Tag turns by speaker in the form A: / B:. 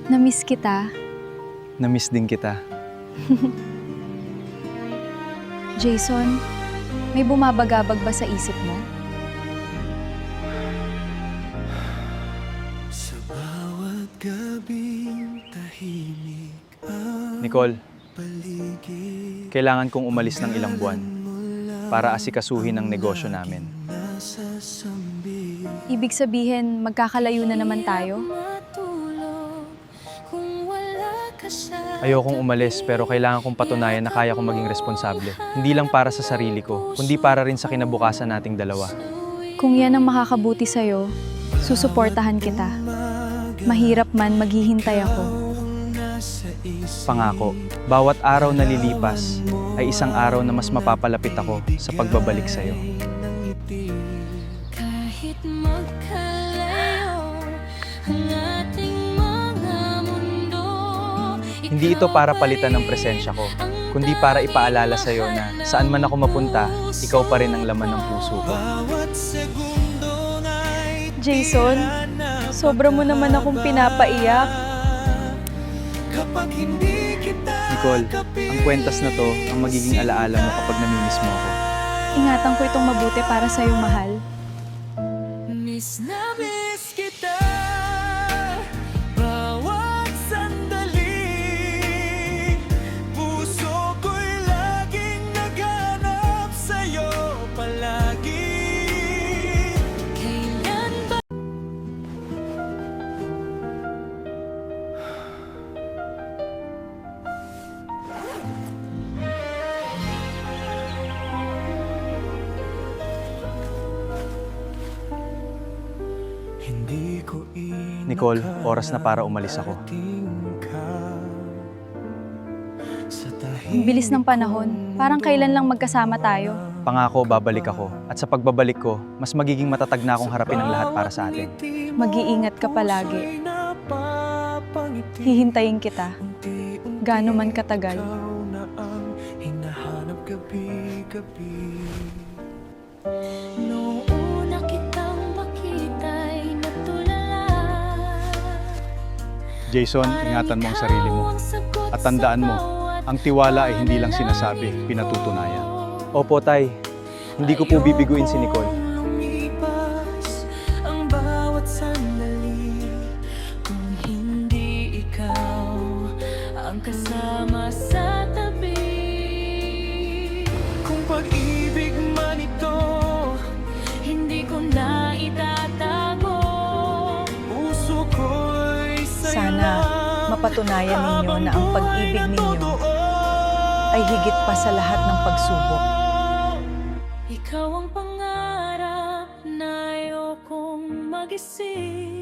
A: Namiss kita.
B: Namiss din kita.
A: Jason, may bumabagabag ba sa isip mo?
C: Sa bawat gabing tahimik ang
B: Nicole,
C: paligid
B: kailangan kong umalis ng ilang buwan para asikasuhin ang negosyo namin.
C: nasa sambi.
A: Ibig sabihin, magkakalayo na naman tayo?
B: Ayokong umalis pero kailangan kong patunayan na kaya kong maging responsable. Hindi lang para sa sarili ko, kundi para rin sa kinabukasan nating dalawa.
A: Kung yan ang makakabuti sa'yo, susuportahan kita. Mahirap man, maghihintay ako.
B: Pangako, bawat araw na lilipas ay isang araw na mas mapapalapit ako sa pagbabalik sa'yo.
D: Kahit magkalayo ang ating mga mundo.
B: Hindi ito para palitan ng presensya ko, kundi para ipaalala sa'yo na saan man ako mapunta, ikaw pa rin ang laman ng puso ko.
C: Bawat segundo na'y
A: Jason, sobra mo naman akong pinapaiyak.
C: kapag hindi kita
B: Nicole, ang kwentas na to ang magiging alaala mo kapag namimiss mo ako.
A: Ingatan ko itong mabuti para sa'yo, mahal.
D: Miss na
C: miss kita. Bawat sandali, puso ko'y laging naghanap sa'yo palagi.
D: kailan ba
C: Hindi ko
B: Nicole, oras na para umalis ako.
A: Ang bilis ng panahon, parang kailan lang magkasama tayo.
B: Pangako, babalik ako. At sa pagbabalik ko, mas magiging matatag na akong harapin ang lahat para sa atin.
A: Mag-iingat ka palagi. Hihintayin kita. Gaano man katagal.
C: Ikaw na ang hinahanap gabi-gabi.
D: noong una kitang makita'y natulala?
B: Jason, ingatan mo ang sarili mo. At tandaan mo, ang tiwala ay hindi lang sinasabi, pinatutunayan. Opo, Tay. Hindi ko po bibiguin si Nicole.
C: Lumipas ang bawat sandali
D: Kung hindi ikaw ang kasama sa tabi.
C: kung pag-ibig man ito.
D: Hindi ko na itatago.
C: Puso ko'y sa'yo
A: Sana mapatunayan ninyo na ang pag-ibig ninyo ay higit pa sa lahat ng pagsubok.
D: Ikaw ang pangarap na ayokong magising.